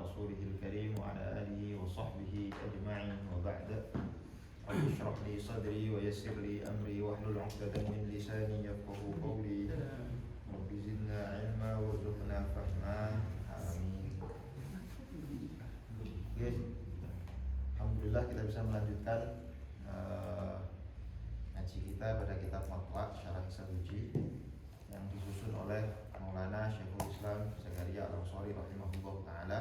رسوله الكريم وعلى آله وصحبه أجمعين وبعد رب اشرح لي صدري ويسر لي أمري واحلل عقدة من لساني يفقهوا قولي رب زدنا علما وارزقنا فهما آمين. Yes. Alhamdulillah kita bisa melanjutkan ngaji kita pada kitab Matla' Syarah Sabuji yang disusun oleh Maulana Syekhul Islam Zakaria Al-Ansari rahimahullah ta'ala.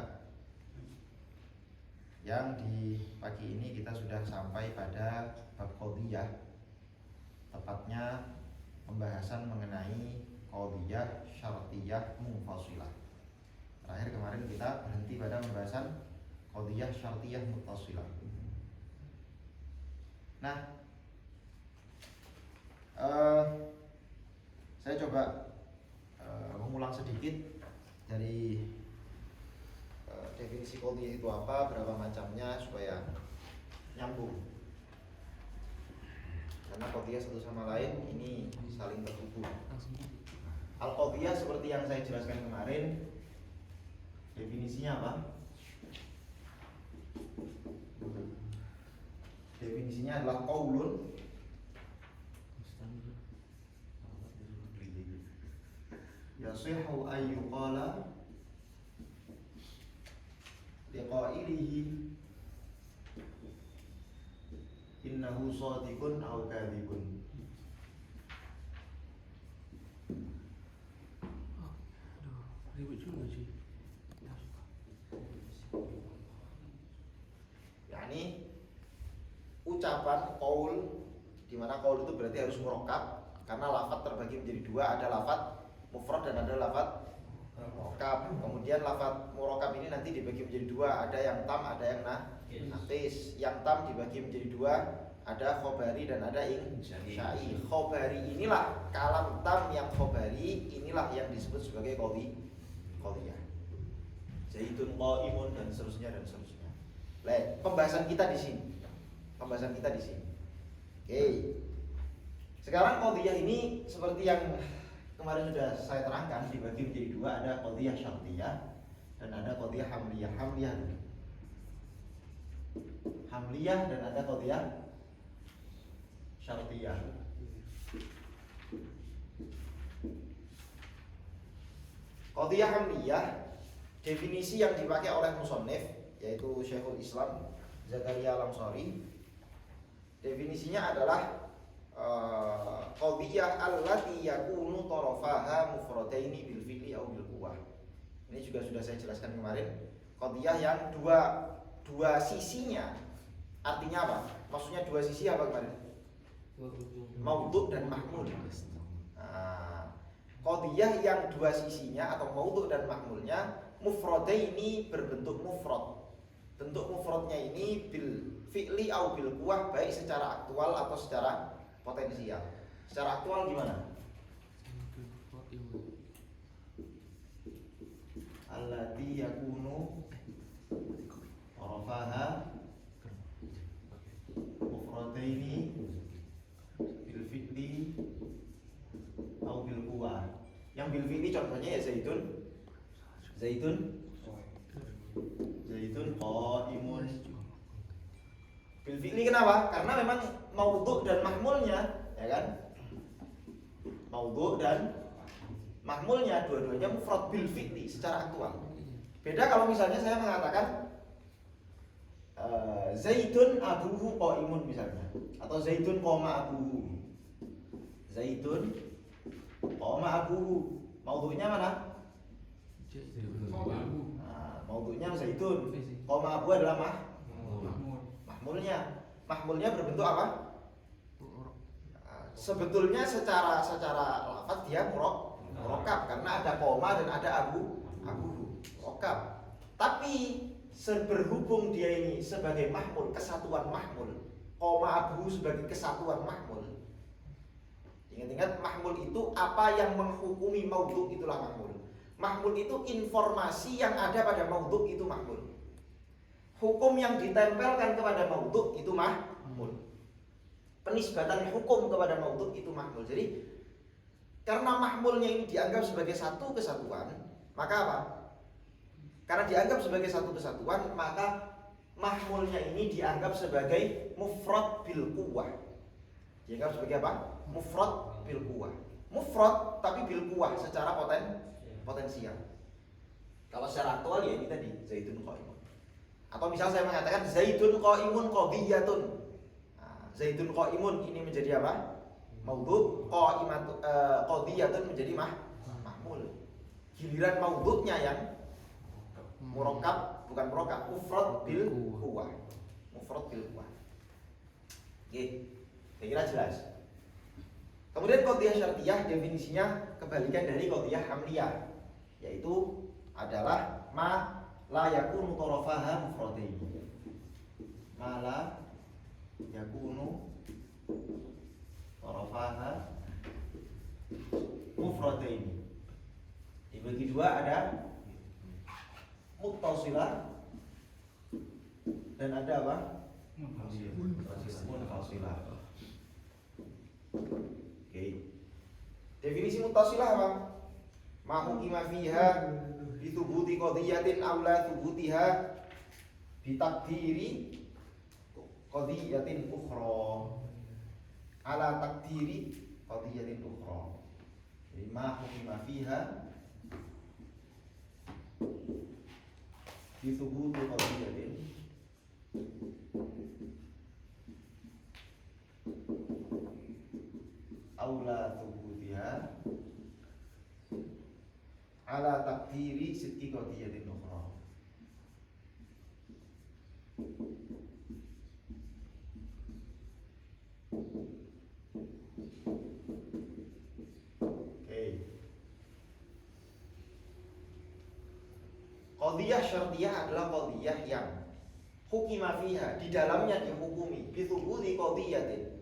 Yang di pagi ini kita sudah sampai pada bab qadhiyah, tepatnya pembahasan mengenai qadhiyah syartiyah munfasilah. Terakhir kemarin kita berhenti pada pembahasan qadhiyah syartiyah muttasilah. Nah, saya coba mengulang sedikit dari definisi qadhiyah itu apa, berapa macamnya supaya nyambung. Karena qadhiyah satu sama lain ini saling terhubung. Al-qadhiyah seperti yang saya jelaskan kemarin, definisinya apa? Definisinya adalah qaulun yasihhu an yuqala liqailihi innahu shadiqun aw kadhibun. Ribet juga sih. Yani ucapan qaul, di mana qaul itu berarti harus murakkab karena lafaz terbagi menjadi dua, ada lafaz mufrad dan ada lafaz murakkab. Kemudian lafaz murakkab ini nanti dibagi menjadi dua, ada yang tam, ada yang naqis. Yang tam dibagi menjadi dua, ada khobari dan ada insya'i. Khobari inilah kalam tam yang khobari, inilah yang disebut sebagai qadhiyah. Zaidun qaimun dan seterusnya dan seterusnya. Baik, pembahasan kita di sini. Oke. Sekarang qadhiyah ini seperti yang kemarin sudah saya terangkan, dibagi menjadi dua, ada qadhiyah syartiyah dan ada qadhiyah hamliyah. Hamliyah dan ada qadhiyah syartiyah. Qadhiyah hamliyah, definisi yang dipakai oleh musannif yaitu Syekhul Islam Zakaria Al-Ansari, definisinya adalah qadhiyah allati yakunu tarafaha mufradaini bil fi'li aw bil quwwah. Ini juga sudah saya jelaskan kemarin. Qadhiyah yang dua sisinya. Artinya apa? Maksudnya dua sisi apa kemarin? Maudhu' dan mahmul. Qadhiyah yang dua sisinya atau maudhu' dan mahmulnya mufradaini berbentuk mufrad. Bentuk mufradnya ini bil fi'li aw bil quwwah, baik secara aktual atau secara potensial. Secara aktual gimana? Allati yakunu tarafaha mufradaini bil fi'li aw bil quwwah. Yang bil fi'li contohnya ya Zaidun qaimun. Bil fi'li kenapa? Karena memang maudhu' dan mahmulnya, ya kan? Maudhu' dan mahmulnya dua-duanya mufrad bil fi'li secara aktual. Beda kalau misalnya saya mengatakan Zaidun abuhu qaimun misalnya, atau Zaidun qama abuhu. Zaidun qama abuhu. Maudhu'nya mana? Maudhu'nya Zaidun. Qama abu adalah mahmulnya berbentuk apa? Sebetulnya secara lafaz dia murakkab karena ada qoma dan ada abu murakkab. Tapi berhubung dia ini sebagai mahmul, kesatuan mahmul, qoma abu sebagai kesatuan mahmul. Ingat-ingat, mahmul itu apa yang menghukumi maudhu', itulah mahmul. Mahmul itu informasi yang ada pada maudhu', itu mahmul. Hukum yang ditempelkan kepada maudhu' itu mahmul. Penisbatan hukum kepada maudhu' itu mahmul. Jadi karena mahmulnya ini dianggap sebagai satu kesatuan, maka apa? Karena dianggap sebagai satu kesatuan, maka mahmulnya ini dianggap sebagai mufrad bil quwwah. Dianggap sebagai apa? Mufrad bil quwwah. Mufrad tapi bil quwwah secara potensial. Kalau secara aktual ya ini tadi Zaidun qa'imun. Atau misal saya mengatakan Zaidun qa'imun qadhiyatun. Nah, Zaidun qa'imun ini menjadi apa? Maudhu, qadhiyatun menjadi mahmul. Giliran maudhunya yang murakkab, bukan murakkab, mufrad bil quwwah. Mufrad bil quwwah. Oke, saya kira jelas. Kemudian qadhiyah syartiyah definisinya kebalikan dari qadhiyah hamliyah, yaitu adalah ma la yakunu tarafaha mufradain. Ma la yakunu tarafaha mufradain. Dibagi dua, ada muttasilah dan ada apa? Munfasilah. Oke. Definisi muttasilah apa? Ma hukima fiha bi thubuti qadhiyatin aw la thubutiha bi taqdiri qadhiyatin ukhra ala taqdiri qadhiyatin ukhra. Jadi ma hukima fiha bi thubuti qadhiyatin aula thubutiha ala taqdiri sidqi qadiyatin ukhra. Oke. Qadhiyah syartiyah adalah qadhiyah yang hukima fiha, di dalamnya dihukumi bi thubuti qadiyatin,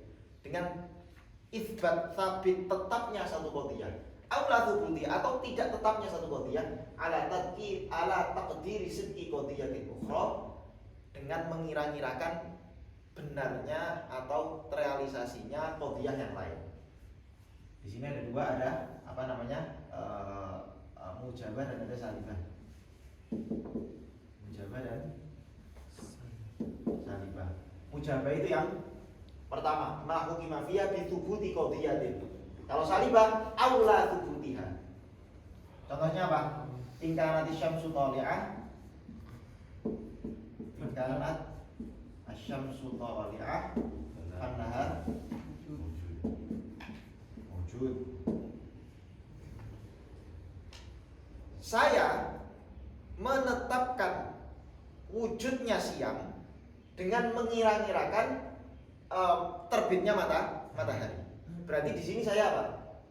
dengan isbat sabit tetapnya satu qadhiyah, aula thubuti atau tidak tetapnya satu qadhiyah, ala taqdiri sidqi qadiyatin ukhra, dengan mengira-ngirakan benarnya atau terrealisasinya qadhiyah yang lain. Di sini ada dua, ada apa namanya? Mujabah dan ada salibah. Mujabah dan salibah. Mujabah itu yang pertama, ma hukima fiha bi thubuti qadiyatin. Kalau salibah, aula thubutiha. Contohnya apa? In kanat asy-syamsu thali'ah, in kanat asy-syamsu thali'ah fan-nahar wujud. Saya menetapkan wujudnya siang dengan mengira-ngirakan terbitnya matahari. Berarti di sini saya apa?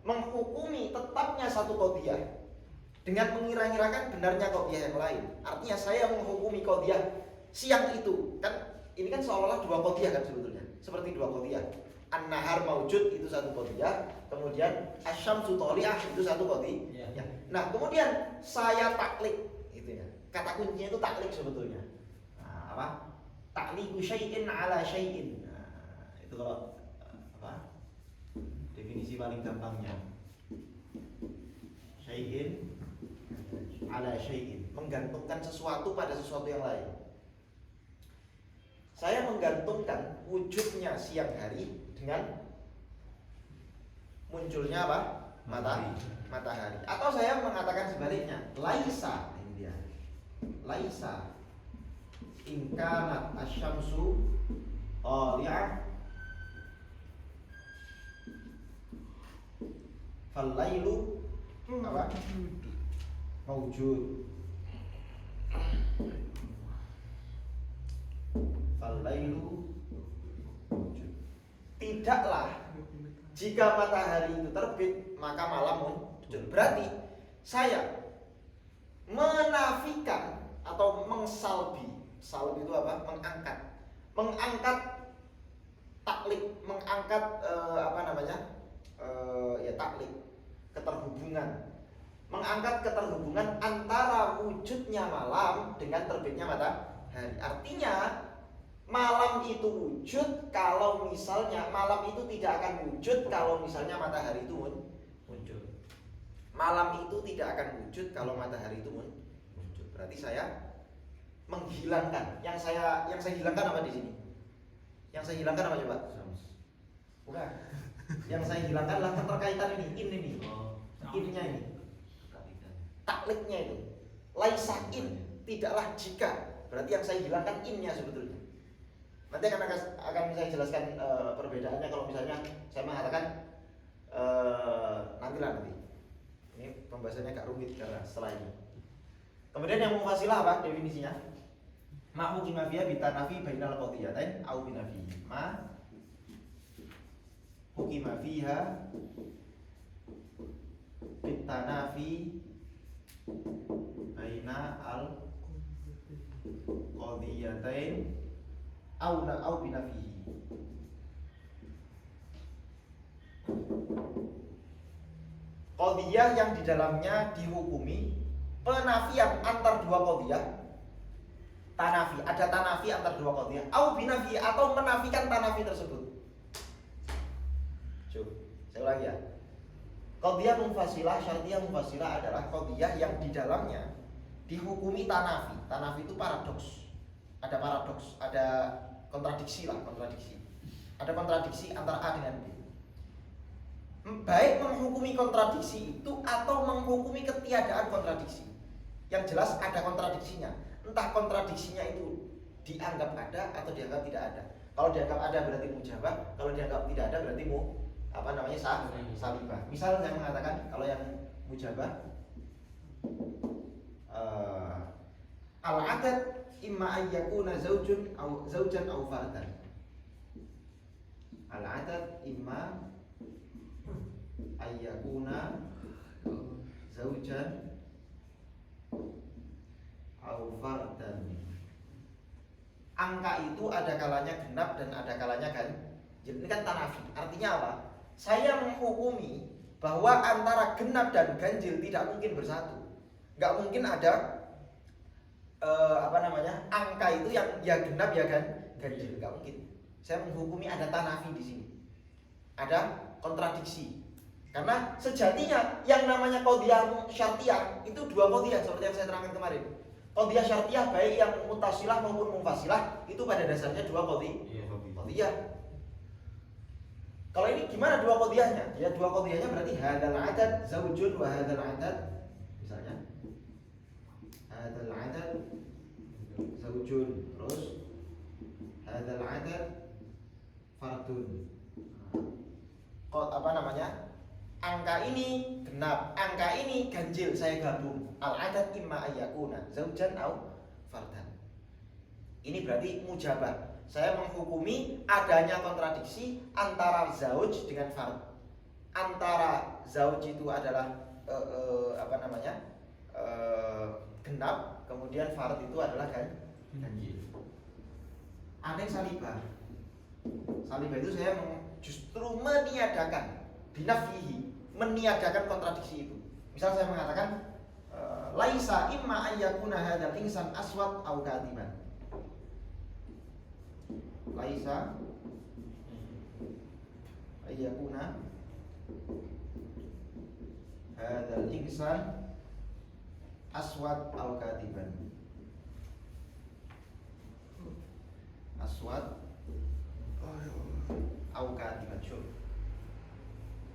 Menghukumi tetapnya satu qadhiyah dengan mengira-ngirakan benarnya qadhiyah yang lain. Artinya saya menghukumi qadhiyah siang itu, kan ini kan seolah-olah dua qadhiyah kan sebetulnya. Seperti dua qadhiyah. An-nahar maujud itu satu qadhiyah, kemudian asy-syamsu thali'ah itu satu qadhiyah. Ya. Nah, kemudian saya taklik gitu ya. Kata kuncinya itu taklik sebetulnya. Nah, apa? Takliku syai'in ala syai'in. Itu kalau apa, definisi paling gampangnya, syai'in ala syai'in, menggantungkan sesuatu pada sesuatu yang lain. Saya menggantungkan wujudnya siang hari dengan munculnya apa? Matahari. Atau saya mengatakan sebaliknya, laisa, ini dia, laisa in kanat asy-syamsu thali'ah fal-lailu apa? Maujud. Fal-lailu maujud. Tidaklah jika matahari itu terbit maka malam muncul. Berarti saya menafikan atau mengsalbi. Salbi itu apa? Mengangkat taklik, mengangkat apa namanya? Ya taklik, keterhubungan, mengangkat keterhubungan antara wujudnya malam dengan terbitnya matahari. Artinya malam itu wujud kalau misalnya malam itu tidak akan wujud kalau misalnya matahari itu muncul. Malam itu tidak akan wujud kalau matahari itu muncul. berarti saya menghilangkan. Yang saya hilangkan apa di sini? Yang saya hilangkan apa coba? Bukan. Yang saya hilangkan adalah keterkaitan ini. Innya ini. Taklidnya itu. Laisa in, tidaklah jika. Berarti yang saya hilangkan innya sebetulnya. Nanti akan saya jelaskan perbedaannya kalau misalnya saya mengatakan nanti. Ini pembahasannya agak rumit karena setelah ini. Kemudian yang mufasilah apa definisinya? Ma hukima fiha bitanafi bainal qadiyatain au binafi. Ma hukima fiha bitanafi baina al qadiyatain au binafi. Qadiyah yang di dalamnya dihukumi penafian antar dua qadiyah. Tanafi, ada tanafi antar dua qadiyah. Au binafi, atau menafikan tanafi tersebut. Coba, saya ulangi ya. Qadiyah munfasilah, syartiyah munfasilah adalah qadiyah yang di dalamnya dihukumi tanafi. Tanafi itu paradoks. Ada paradoks, ada kontradiksi. Ada kontradiksi antara A dengan B. Baik menghukumi kontradiksi itu atau menghukumi ketiadaan kontradiksi. Yang jelas ada kontradiksinya. Entah kontradiksinya itu dianggap ada atau dianggap tidak ada. Kalau dianggap ada berarti mujabah, kalau dianggap tidak ada berarti salibah. Misal saya mengatakan kalau yang mujabah al-adad imma ayyakuna zaujan au fardan. Al-adad imma ayyakuna zaujan au fardan. Angka itu ada kalanya genap dan ada kalanya ganjil. Ini kan tanafi. Artinya apa? Saya menghukumi bahwa antara genap dan ganjil tidak mungkin bersatu. Nggak mungkin ada angka itu yang ya genap ya ganjil. Nggak mungkin. Saya menghukumi ada tanafi di sini. Ada kontradiksi. Karena sejatinya yang namanya qadiyah syartiyah itu dua qadiyah seperti yang saya terangkan kemarin. Qadiyah syartiyah baik yang mutasilah maupun munfasilah itu pada dasarnya dua qadiyah. Kalau ini gimana dua qadiyahnya? Ya dua qadiyahnya berarti hadzal adad zaujun wa hadzal adad, misalnya hadzal adad zaujun, terus hadzal adad fardun. Angka ini genap, angka ini ganjil, saya gabung. Al-adad imma ayyakuna zaujan au fardan. Ini berarti mujabah. Saya menghukumi adanya kontradiksi antara zauj dengan fard. Antara zauj itu adalah genap, kemudian fard itu adalah ganjil. Ada salibah. Salibah itu saya justru meniadakan binafihi, meniadakan kontradiksi itu. Misal saya mengatakan laisa imma ayyakuna hadzal insan aswad au kadiban. Laisa ayyakuna hadzal insan aswad au kadiban. Aswad au kadiban.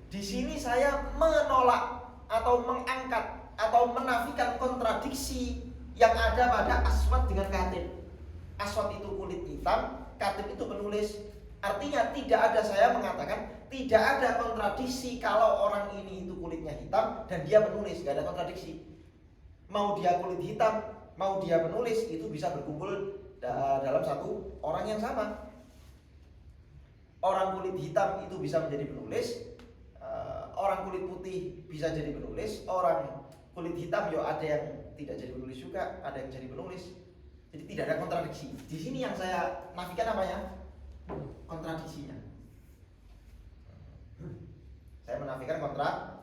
Di sini saya menolak atau mengangkat atau menafikan kontradiksi yang ada pada aswad dengan katib. Aswad itu kulit hitam, katib itu penulis. Artinya tidak ada, saya mengatakan tidak ada kontradiksi kalau orang ini itu kulitnya hitam dan dia penulis, tidak ada kontradiksi. Mau dia kulit hitam, mau dia penulis, itu bisa berkumpul dalam satu orang yang sama. Orang kulit hitam itu bisa menjadi penulis, orang kulit putih bisa jadi penulis, orang kulit hitam ada yang tidak jadi penulis juga, ada yang jadi penulis. Jadi tidak ada kontradiksi. Di sini yang saya nafikan apa ya? Kontradiksinya. Saya menafikan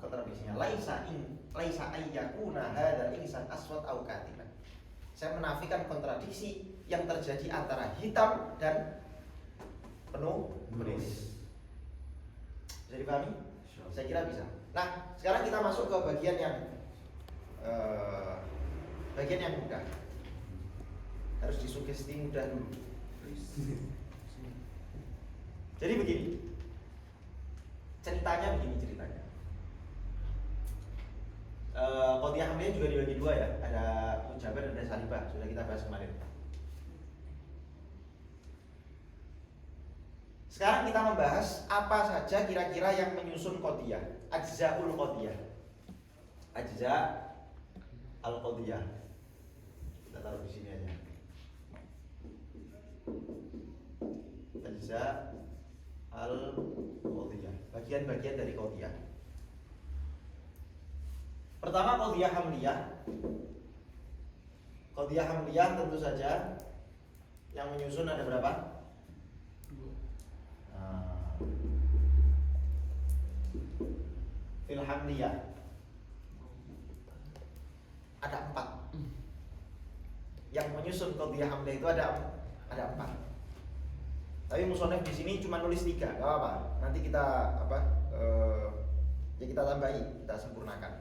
kontradiksinya. Laisa ayyakuna hadzal insan aswad au katiban. Saya menafikan kontradiksi yang terjadi antara hitam dan penulis. Bisa dipahami? Saya kira bisa. Nah, sekarang kita masuk ke bagian yang bagian yang mudah. Harus disugesti mudah dulu. Jadi begini. Ceritanya begini ceritanya. Qadhiyah hamliyah juga dibagi dua ya. Ada mujabah dan ada salibah. Sudah kita bahas kemarin. Sekarang kita membahas apa saja kira-kira yang menyusun qadhiyah. Ajza'ul qadhiyah. Ajza' al-qadhiyah. Kita taruh di sini aja. Ajza' al-qadhiyah. Bagian-bagian dari qadhiyah. Pertama qadhiyah hamliyah. Qadhiyah hamliyah tentu saja yang menyusun ada berapa? Fil hamliyah ada 4. Yang menyusun qadhiyah hamliyah itu ada 4. Tapi musonef di sini cuma nulis 3, gak apa-apa. Nanti kita ya kita tambahi, kita sempurnakan.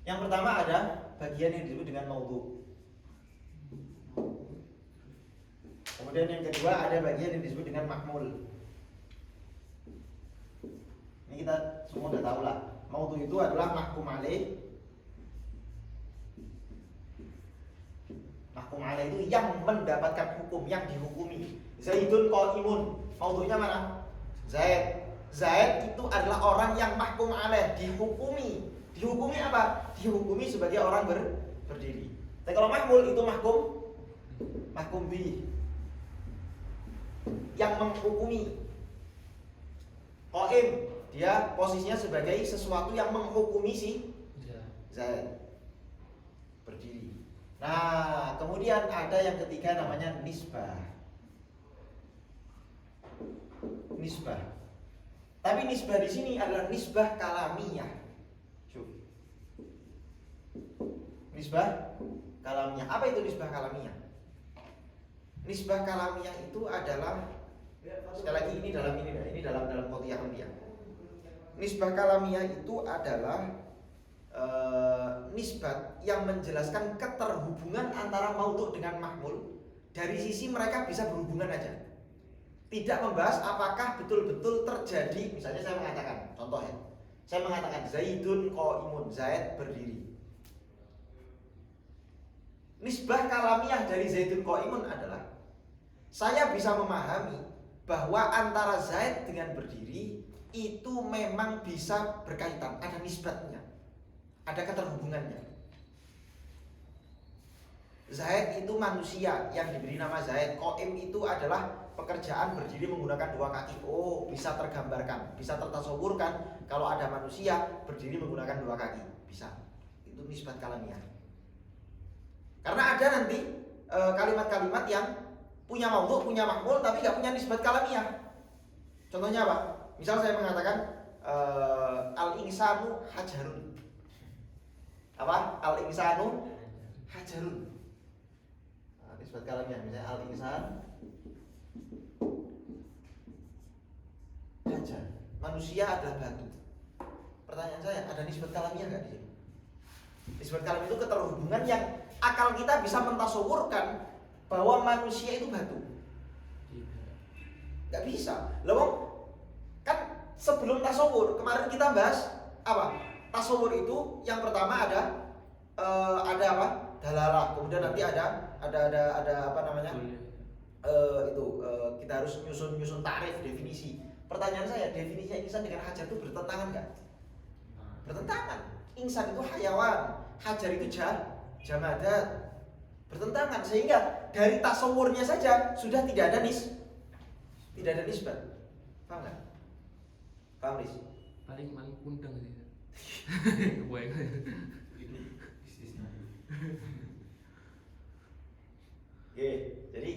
Yang pertama ada bagian yang disebut dengan maudhu. Kemudian yang kedua ada bagian yang disebut dengan mahmul. Ini kita semua udah tahu lah. Maudhu itu adalah mahkum alaih. Mahkum alaih itu yang mendapatkan hukum, yang dihukumi. Zaidun qaimun. Maudhunya mana? Zaid. Zaid itu adalah orang yang mahkum alaih, dihukumi. Dihukumi apa? Dihukumi sebagai orang berdiri. Tapi kalau mahmul itu mahkum bi, yang menghukumi. Qaim, dia posisinya sebagai sesuatu yang menghukumi si Zaid, berdiri. Nah, kemudian ada yang ketiga namanya nisbah. Nisbah. Tapi nisbah di sini adalah nisbah kalamiyah. Nisbah kalamiyah. Apa itu nisbah kalamiyah? Nisbah kalamiyah itu adalah, sekali lagi ini dalam qadhiyah hamliyah. Nisbah kalamiyah itu adalah nisbat yang menjelaskan keterhubungan antara maudhu dengan mahmul dari sisi mereka bisa berhubungan aja. Tidak membahas apakah betul-betul terjadi. Misalnya saya mengatakan, contoh ya, saya mengatakan Zaidun qaimun, Zaid berdiri. Nisbah kalamiah dari Zaidun qaimun adalah saya bisa memahami bahwa antara Zaid dengan berdiri itu memang bisa berkaitan, ada nisbatnya, ada keterhubungannya. Zaid itu manusia yang diberi nama Zaid. Qaim itu adalah pekerjaan berdiri menggunakan 2 kaki. Oh, bisa tergambarkan, bisa tertasawurkan kalau ada manusia berdiri menggunakan 2 kaki. Bisa. Itu nisbat kalamiah. Karena ada nanti kalimat-kalimat yang punya maudhu, punya mahmul, tapi gak punya nisbat kalamiah. Contohnya apa? Misal saya mengatakan al-insanu hajarun. Apa? Al-insanu hajarun. Nah, nisbat kalamiah misalnya al-insan hajar. Manusia adalah batu. Pertanyaan saya, ada nisbat kalamiah gak di sini? Nisbat kalamiah itu keterhubungan yang akal kita bisa mentasawurkan bahwa manusia itu batu. Gak bisa. Loh, kan sebelum tasawur kemarin kita bahas apa? Tasawur itu yang pertama ada apa? Dalalah. Kemudian nanti ada apa namanya? Kita harus nyusun tarif, definisi. Pertanyaan saya, definisinya insan dengan hajar itu bertentangan nggak? Bertentangan. Insan itu hayawan, hajar itu jamadat. Bertentangan, sehingga dari tasawurnya saja sudah tidak ada nisbat. Paham nggak? Paham, Riz? Paling kundang sih. Kebayang. Oke, jadi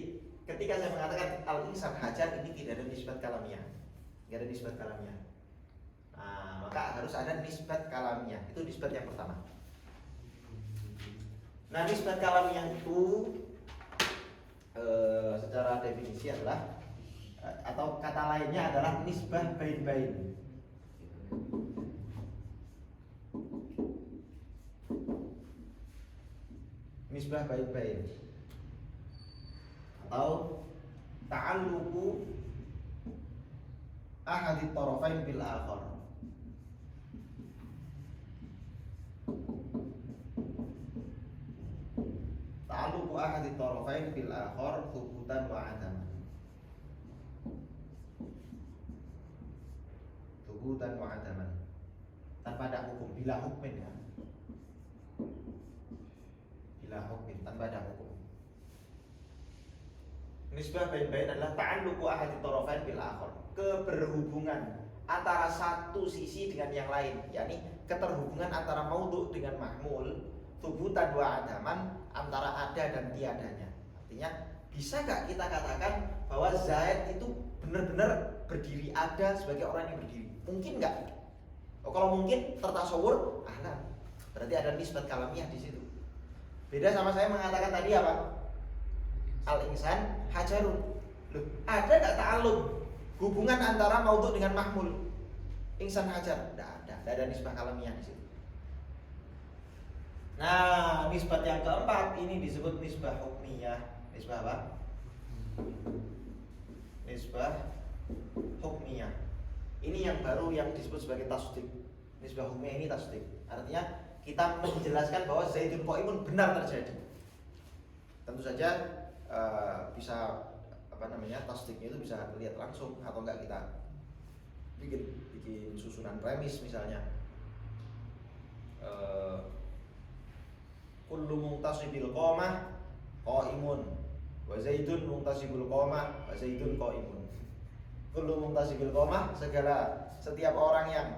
ketika saya mengatakan al-insan hajar, ini tidak ada nisbat kalamiah. Tidak ada nisbat kalamiah. Nah, maka harus ada nisbat kalamiah. Itu nisbat yang pertama. Nah, nisbat kalamiah itu secara definisi adalah, atau kata lainnya adalah nisbah bain-bain. nisbah bain-bain atau ta'alluqu ahadit tarafain bil akhar. Ta'alluqu ahadit tarafain bil akhar thubutan wa adaman. Thubutan wa adaman. Tanpa ada hukum, bila hukmin ya. Bila hukmin, tanpa ada hukum. Nisbah bain-bain adalah ta'alluqu ahadit tarafain bil akhar, keberhubungan antara satu sisi dengan yang lain, yakni keterhubungan antara maudhu dengan mahmul, thubutan wa adaman, antara ada dan tiadanya. Artinya, bisa gak kita katakan bahwa Zaid itu benar-benar berdiri, ada sebagai orang yang berdiri? Mungkin gak? Oh, kalau mungkin tertasawur, ahlan. Berarti ada nisbat kalamiah di situ. Beda sama saya mengatakan tadi apa? Al-insan hajarun. Loh, ada gak ta'alluq hubungan antara maudhu dengan mahmul? Insan hajar, tidak ada nisbah kalamiah di situ. Nah, nisbat yang keempat ini disebut nisbah hukmiyah. Nisbah apa? Nisbah hukmiyah. Ini yang baru yang disebut sebagai tasdik. Nisbah hukmiyah ini tasdik. Artinya kita menjelaskan bahwa Zaidun qaimun benar terjadi. Tentu saja bisa tasdiknya itu bisa lihat langsung atau enggak kita bikin susunan premis misalnya. Kullu muntasibil qamah qaimun wa Zaidun muntasibul qamah wa Zaidun qaimun. Kullu muntasibil qamah, setiap orang yang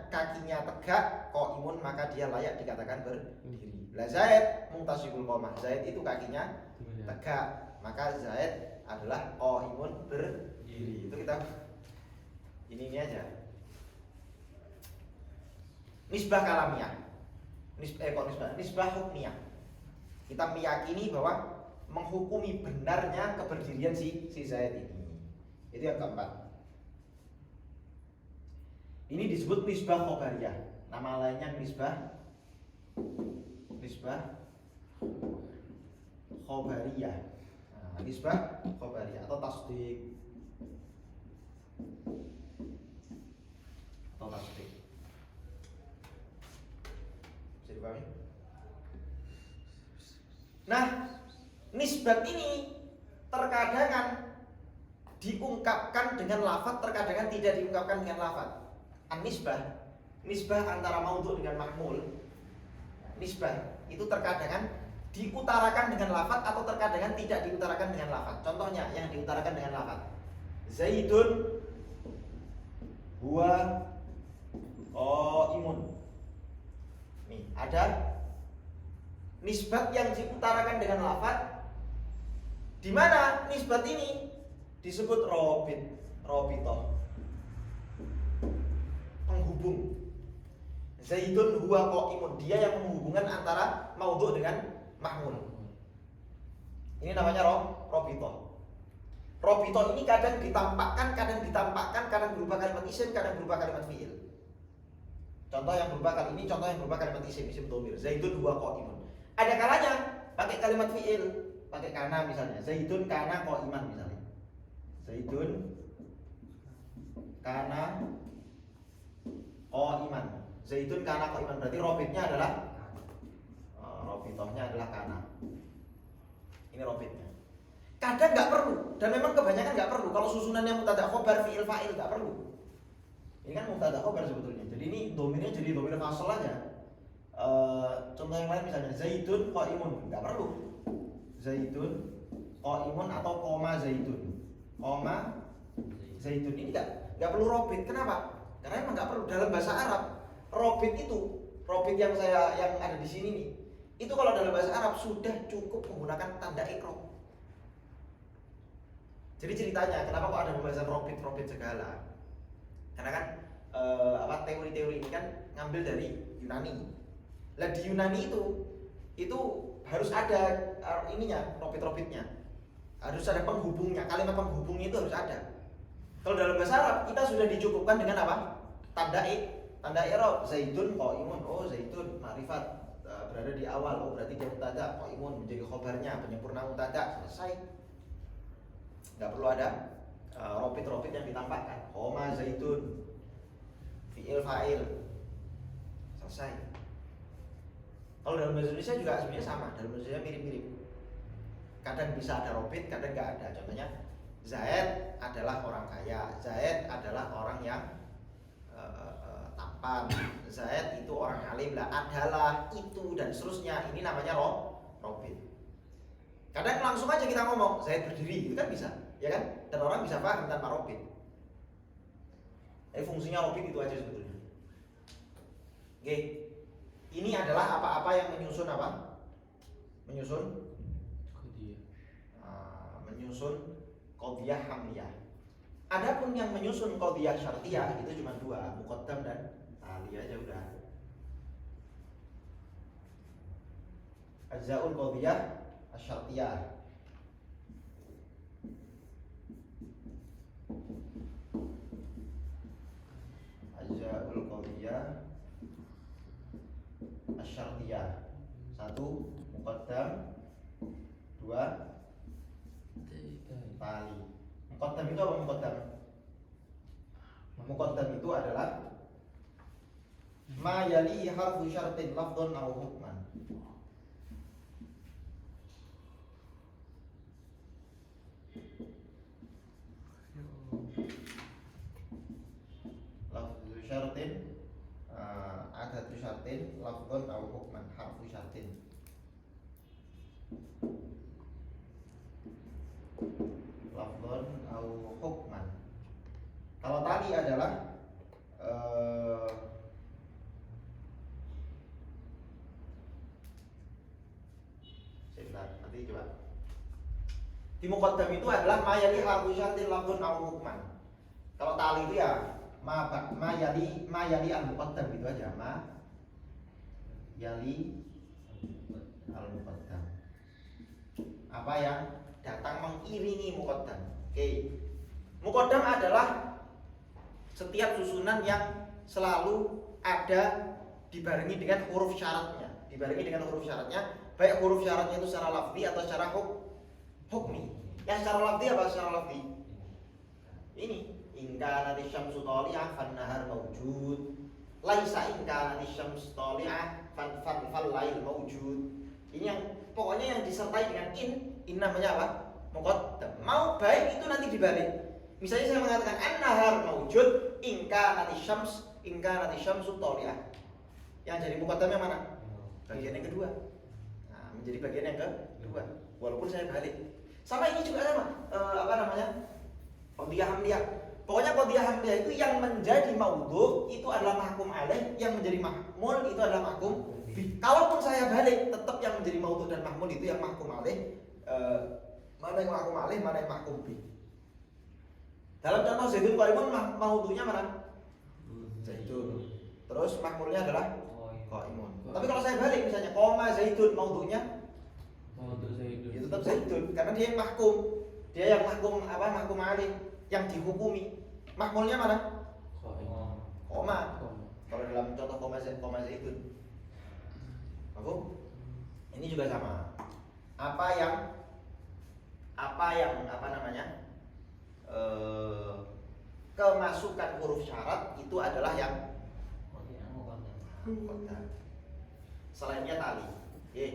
kakinya tegak qaimun, maka dia layak dikatakan berdiri. Lah Zaid muntasibul qamah, Zaid itu kakinya tegak, maka Zaid adalah qaimun berdiri. Itu kita ini aja. Nisbah kalamiah. Nisbah hukmiyah. Kita meyakini bahwa menghukumi benarnya keberdirian si Zaid ini. Itu yang keempat. Ini disebut nisbah khobariyah. Nama lainnya nisbah khobariyah. Nah, nisbah khobariyah atau tasdik. Bisa dipahami? Nah, nisbat ini terkadang diungkapkan dengan lafaz, terkadang tidak diungkapkan dengan lafaz. Nisbah antara maudhu dengan mahmul. Nisbah itu terkadang diutarakan dengan lafaz atau terkadang tidak diutarakan dengan lafaz. Contohnya yang diutarakan dengan lafaz, Zaidun huwa qaimun. Nih, ada nisbat yang diutarakan dengan lafaz, di mana nisbat ini disebut robitoh, penghubung. Zaidun huwa qaimun, dia yang menghubungkan antara maudhu dengan mahmul. Ini namanya robitoh. Robitoh ini kadang ditampakkan, kadang berupa kalimat isim, kadang berupa kalimat fi'il. Contoh yang berupa kali ini, contoh yang berupa kalimat isim dhamir. Zaidun huwa qaimun. Ada kalanya pakai kalimat fi'il, pakai kana misalnya. Zaidun kana qaiman misalnya. Zaidun kana qaiman. Zaidun kana qaiman, berarti robitnya adalah robitohnya adalah kana. Ini robitnya. Kadang nggak perlu, dan memang kebanyakan nggak perlu. Kalau susunannya mubtada khobar fi'il fa'il nggak perlu. Ini kan mubtada khobar sebetulnya. Jadi ini domirnya jadi domir fasl aja. Contoh yang lain misalnya Zaidun qaimun, nggak perlu. Zaidun qaimun atau koma Zaidun. Koma Zaidun ini nggak perlu robit. Kenapa? Karena emang nggak perlu. Dalam bahasa Arab robit yang ada di sini nih, itu kalau dalam bahasa Arab sudah cukup menggunakan tanda i'rab. Jadi ceritanya kenapa kok ada pembahasan robit segala? Karena kan teori-teori ini kan ngambil dari Yunani. Lah di Yunani itu harus ada robit-robitnya. Harus ada penghubungnya, kalimat penghubungnya itu harus ada. Kalau dalam bahasa Arab kita sudah dicukupkan dengan apa? Tanda i'rab. Zaidun qaimun. Oh, Zaidun ma'rifat berada di awal, oh berarti dia mubtada, qaimun menjadi khobarnya, penyempurna mubtada, selesai. Nggak perlu ada robit-robit yang ditampakkan. Qoma zaitun, fi'il fa'il, selesai. Kalau dalam bahasa Indonesia juga sebenarnya sama, dalam bahasa Indonesia mirip-mirip. Kadang bisa ada robit, kadang nggak ada. Contohnya Zaid adalah orang kaya, Zaid adalah orang yang tampan, Zaid itu orang alim, lah adalah itu dan seterusnya. Ini namanya robit. Kadang langsung aja kita ngomong Zaid berdiri, itu kan bisa, ya kan? Dan orang bisa paham tanpa robit. Jadi fungsinya robit itu aja sebetulnya. Oke, ini adalah apa-apa yang menyusun apa? Menyusun qadhiyah hamliyah. Adapun yang menyusun qadhiyah syartiyah itu cuma dua, muqaddam dan tali aja udah. Ajza'ul qadhiyah asy-syartiyah. Ajza'ul qadhiyah asy-syartiyah. Satu, muqaddam. Dua, tali. Muqaddam itu apa muqaddam? Muqaddam itu adalah ma yali harfu syartin lafdhan aw hukman. Lafdhu syartin adatu syartin lafdhan aw hukman, harfu syartin. Lafdhan aw hukman. Kalau tali adalah sebentar, nanti coba. Di muqaddam itu adalah ma yali harfu syartin lafdhan aw hukman. Kalau tali itu ya ma yali al muqaddam gitu aja, ma yali al muqaddam. Apa yang datang mengiringi muqaddam. Oke. Muqaddam adalah setiap susunan yang selalu ada dibarengi dengan huruf syaratnya. Baik huruf syaratnya itu secara lafzi atau secara hukmi. Yang secara lafzi apa secara lafzi? Ini in kanat asy-syamsu thali'ah fan-nahar mawjud. Laisa in kanat asy-syamsu thali'ah fal-lail mawjud. Ini yang pokoknya yang disertai dengan in namanya apa? Muqaddam. Mau baik itu nanti dibalik. Misalnya saya mengatakan an-nahar mawjud in kanat asy-syamsu thali'ah. Yang jadi muqaddamnya mana? Bagian yang kedua. Nah, menjadi bagian yang kedua. Walaupun saya balik. Sama ini juga sama. Qadhiyah hamliyah. Pokoknya qadhiyah hamliyah itu yang menjadi maudhu itu adalah mahkum alaih, yang menjadi mahmul itu adalah mahkum bih. Kalaupun saya balik, tetap yang menjadi maudhu dan mahmul itu yang mahkum alaih. Mana yang mahkum alaih, mana yang mahkum bih. Dalam contoh zaitun qaimun, maudhunya mana? Zaitun. Terus mahmulnya adalah qaimun. Tapi kalau saya balik misalnya qoma zaitun, maudhunya zaitun. Ya tetap zaitun karena dia yang mahkum. Dia yang mahkum apa? Mahkum alaih, yang dihukumi. Mahmulnya mana? Qoma. Kalau dalam contoh qoma zaitun. Mahkum? Ini juga sama. Apa yang kemasukan huruf syarat itu adalah yang muqaddam. Selainnya tali. Oke.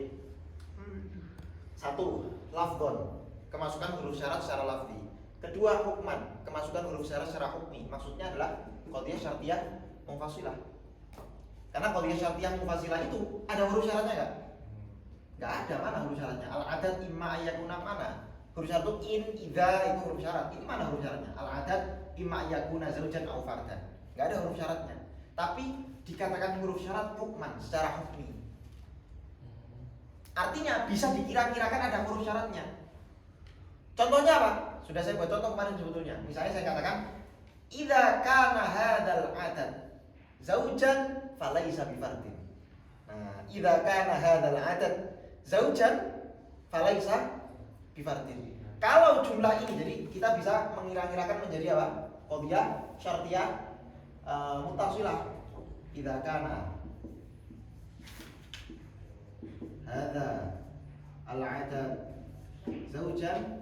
Satu, lafdhon, kemasukan huruf syarat secara lafzi. Kedua, hukman, kemasukan huruf syarat secara hukmi. Maksudnya adalah qadhiyah syartiyah munfasilah. Karena qadhiyah syartiyah munfasilah itu ada huruf syaratnya enggak? Enggak ada. Mana huruf syaratnya? Al-adad imma ayyakuna mana? Huruf syarat itu in, idza itu huruf syarat. Ini mana huruf syaratnya? Al-adad imma ayyakuna zaujan aw fardan. Enggak ada huruf syaratnya. Tapi dikatakan huruf syarat hukman secara hukmi. Artinya bisa dikira-kirakan ada huruf syaratnya. Contohnya apa? Sudah saya buat contoh kemarin sebetulnya. Misalnya saya katakan idza kana hadzal adad zaujan falaisa bifardin. Nah, idza kana hadzal adad zaujan falaisa bifardin. Kalau jumlah ini, jadi kita bisa mengira-kirakan menjadi apa? Qadhiyah syartiyah muttasilah. Idza kana hadza al-'adad zaujan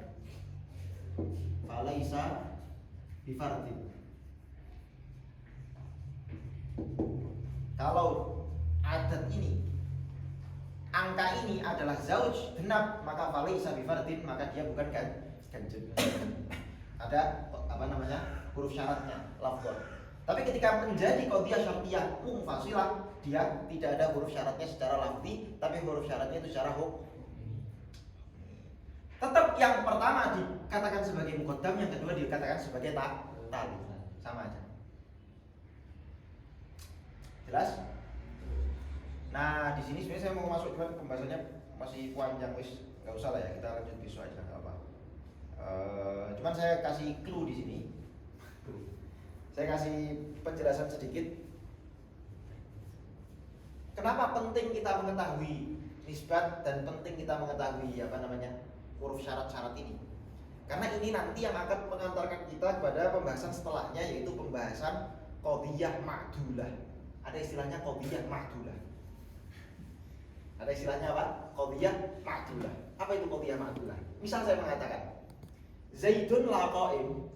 falaisa bifardin. Kalau adat ini, angka ini adalah zauj genap, maka falaisa bifardin, maka dia bukan ganjil. Ada huruf syaratnya, lafdhon. Tapi ketika menjadi qadhiyah syartiyah munfasilah, dia tidak ada huruf syaratnya secara lafzi, tapi huruf syaratnya itu secara hukum. Tetap yang pertama dikatakan sebagai muqaddam, yang kedua dikatakan sebagai tali. Sama aja. Jelas? Nah, di sini sebenarnya saya mau masuk, cuman pembahasannya masih panjang, wis nggak usah lah ya, kita lanjut besok aja, nggak apa. Cuman saya kasih clue di sini. Saya kasih penjelasan sedikit. Kenapa penting kita mengetahui nisbat dan penting kita mengetahui huruf syarat-syarat ini? Karena ini nanti yang akan mengantarkan kita kepada pembahasan setelahnya, yaitu pembahasan qadhiyah ma'dulah. Ada istilahnya qadhiyah ma'dulah. Ada istilahnya apa? Qadhiyah ma'dulah. Apa itu qadhiyah ma'dulah? Misal saya mengatakan Zaidun la qa'im.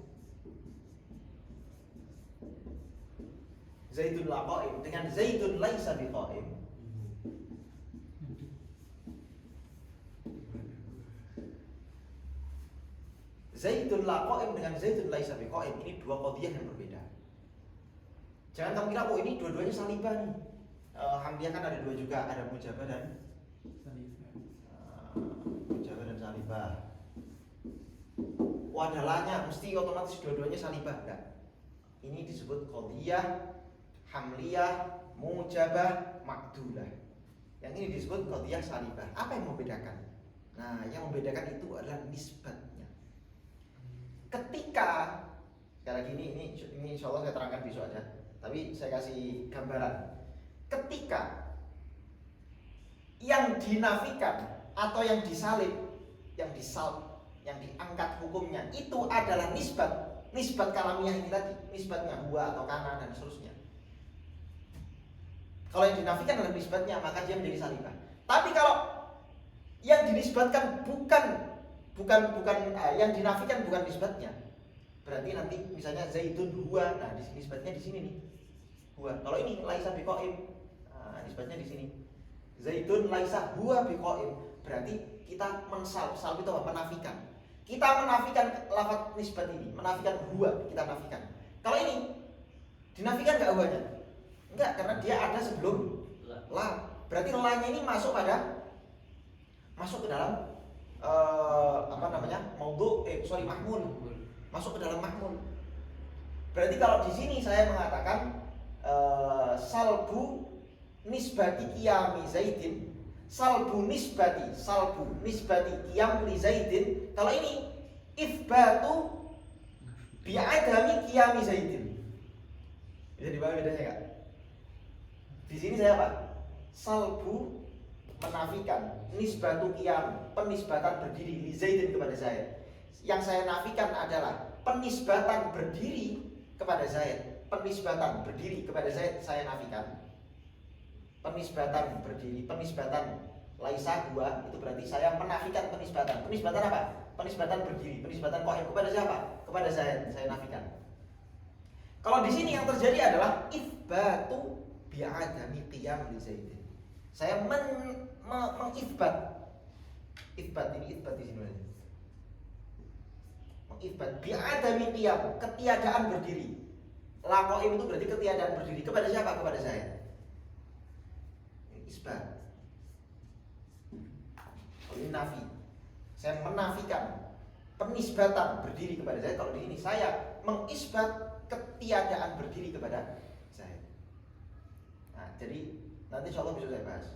Zaidun la qa'im dengan Zaidun laisa biqa'im. Zaidun la qa'im dengan Zaidun laisa biqa'im, ini dua qadhiyah yang berbeda. Jangan kamu kira ini dua-duanya salibah nih. Hamdiyah kan ada dua juga, ada mujabah dan mujabah dan salibah. Wadalahnya mesti otomatis dua-duanya salibah, enggak. Ini disebut qadhiyah hamliyah mujabah ma'dulah. Yang ini disebut qadhiyah salibah. Apa yang membedakan? Nah, yang membedakan itu adalah nisbatnya. Ketika sekali lagi ini insya Allah saya terangkan besok aja. Tapi saya kasih gambaran. Ketika yang dinafikan atau yang disalib, yang diangkat hukumnya itu adalah nisbat kalamiah ini tadi, nisbatnya huwa atau kana dan seterusnya. Kalau yang dinafikan adalah nisbatnya, maka dia menjadi salibah. Tapi kalau yang dinisbatkan yang dinafikan bukan nisbatnya, berarti nanti misalnya Zaidun huwa, nah nisbatnya di sini nih, huwa. Kalau ini laisa biqaim, nah, nisbatnya di sini. Zaidun laisa huwa biqaim, berarti kita salb itu apa? Menafikan. Kita menafikan lafaz nisbat ini, menafikan huwa, kita nafikan. Kalau ini dinafikan enggak huwanya? Enggak, karena dia ada sebelum la. Berarti la-nya ini masuk ke dalam mahmul. Masuk ke dalam mahmul. Berarti kalau di sini saya mengatakan salbu nisbati qiyami Zaidin, salbu nisbati qiyam li Zaidin. Kalau ini ifbatu bi'adami qiyami Zaidin. Bisa dipahami bedanya enggak? Di sini saya apa? Salbu menafikan, nisbatu qiyam, penisbatan berdiri li Zaidin kepada Zaid. Yang saya nafikan adalah penisbatan berdiri kepada Zaid. Penisbatan berdiri kepada Zaid saya nafikan. Penisbatan berdiri, penisbatan laisa huwa, itu berarti saya menafikan penisbatan. Penisbatan apa? Penisbatan berdiri, penisbatan qaim kepada siapa? Kepada Zaid, saya nafikan. Kalau di sini yang terjadi adalah ifbatu bi'adami qiyam li Zaidin. Saya mengifbat. Ifbat di sini. Mengifbat bi'adami qiyam, ketiadaan berdiri. La qaim itu berarti ketiadaan berdiri kepada siapa? Kepada Zaid. Isbat. Ini nafi. Saya menafikan penisbatan berdiri kepada Zaid. Kalau di sini saya mengisbat ketiadaan berdiri kepada Zaid. Nah, jadi nanti insya Allah bisa saya bahas.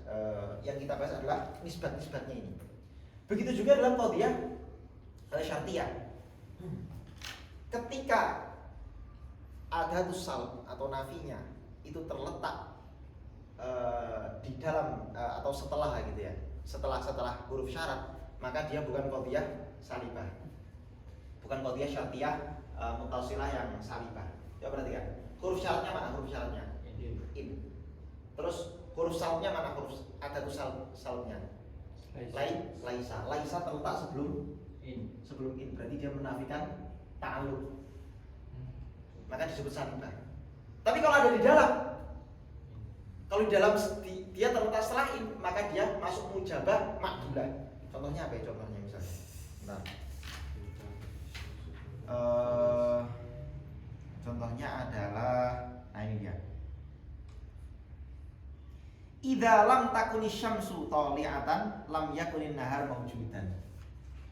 Yang kita bahas adalah nisbat-nisbatnya ini. Begitu juga dalam qadhiyah syartiyah. Ketika adatus salb atau nafinya itu terletak di dalam atau setelah gitu ya, setelah huruf syarat, maka dia bukan qadhiyah salibah, bukan qadhiyah syartiyah mutasilah yang salibah. Ya perhatikan, huruf syaratnya mana? Huruf syaratnya in. Terus huruf salbnya mana? Huruf adatus salbnya Laisa terletak In. sebelum in, berarti dia menafikan ta'alluq. Maka disebut salibah. Tapi kalau ada di dalam, kalau di dalam dia terletak setelah in, maka dia masuk mujabah ma'dulah. Contohnya apa ya? Contohnya misalnya. Nah. Contohnya adalah, nah ini dia. Idza lam takuni syamsu tali'atan lam yakunin nahar mawjudan.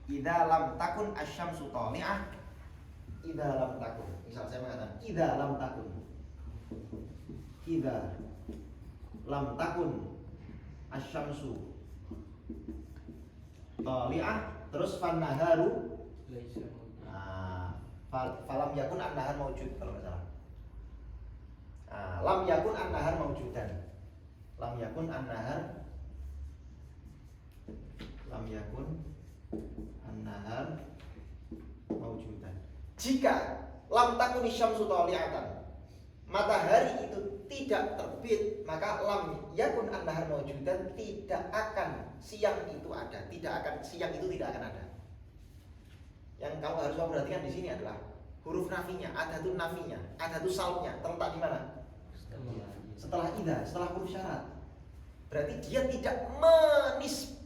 Idza lam takun asyamsu tali'ah. Idza lam takun. Misal saya mengatakan idza lam takun. Idza lam takun asyamsu tali'ah, terus fan naharu. Nah, falam yakun an-nahar mawjud kalau enggak salah. Lam yakun an-nahar mawjudan. Lam yakun an-nahar mawjudan. Jika lam takuni syamsu tali'atan, matahari itu tidak terbit, maka lam yakun an-nahar mawjudan, tidak akan siang itu ada, siang itu tidak akan ada. Yang kamu harus perhatikan di sini adalah huruf nafinya, adatun nafinya, adatun salbnya terletak di mana? Setelah idza, setelah huruf syarat. Berarti dia tidak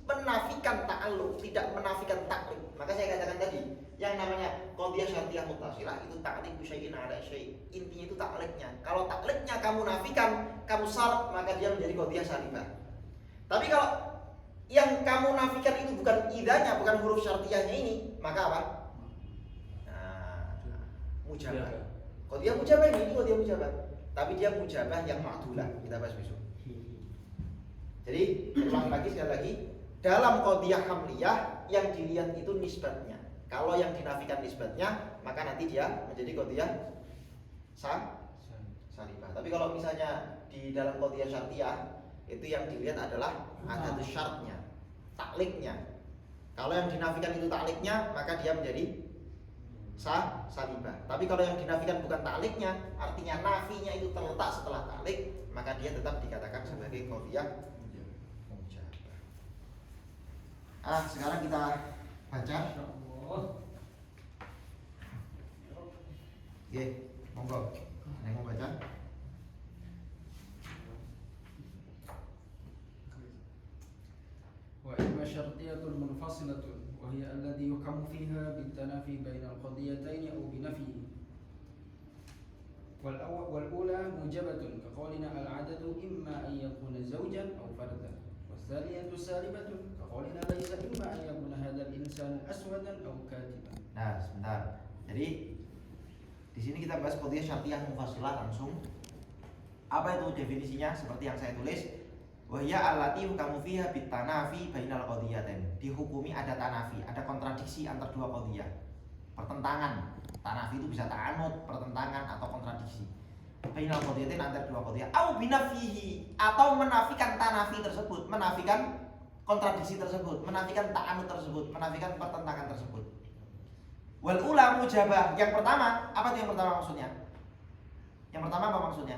menafikan ta'alluq, tidak menafikan taklid. Maka saya katakan tadi, yang namanya qadhiyah syartiyah muttasilah itu ta'liqu syai'in ala syai'. Intinya itu taklidnya. Kalau taklidnya kamu nafikan, kamu salb, maka dia menjadi qadhiyah salibah. Tapi kalau yang kamu nafikan itu bukan idzanya, bukan huruf syartiyahnya ini, maka apa? Mujabah. Qadhiyah mujabah ini qadhiyah mujabah. Tapi dia mujabah yang ma'dulah. Kita bahas besok. Jadi ulang lagi sekali lagi, dalam qadhiyah hamliyah yang dilihat itu nisbatnya. Kalau yang dinafikan nisbatnya, maka nanti dia menjadi qadhiyah salibah. Tapi kalau misalnya di dalam qadhiyah syartiyah, itu yang dilihat adalah adatus syaratnya, takliknya. Kalau yang dinafikan itu takliknya, maka dia menjadi salibah. Tapi kalau yang dinafikan bukan takliknya, artinya nafinya itu terletak setelah taklik, maka dia tetap dikatakan sebagai qadhiyah. Sekarang kita baca. Oke, monggo. Ada yang mau baca? وإما شرطية منفصلة وهي الذي يحكم فيها بالتنافي بين القضيتين أو بنفيه. والأولى موجبة كقولنا العدد إما أن يكون زوجا أو فردا. والثانية سالبة كقولنا ليس إما أن يكون هذا الإنسان أسودا أو كاتبا. Nah, sebentar. Jadi di sini kita bahas qadhiyah syartiyah munfasilah langsung. Apa itu definisinya? Seperti yang saya tulis, wahya allati hukamu fiha bitanafi bainal qadhiyatain. Dihukumi ada tanafi, ada kontradiksi antar dua qadhiyah. Pertentangan. Tanafi itu bisa ta'anud, pertentangan atau kontradiksi. Bainal qadhiyatain antar dua qadhiyah. Au binafihi, atau menafikan tanafi tersebut, menafikan kontradiksi tersebut, menafikan ta'anud tersebut, menafikan pertentangan tersebut. Wal ula mujabah. Yang pertama, apa itu yang pertama maksudnya? Yang pertama apa maksudnya?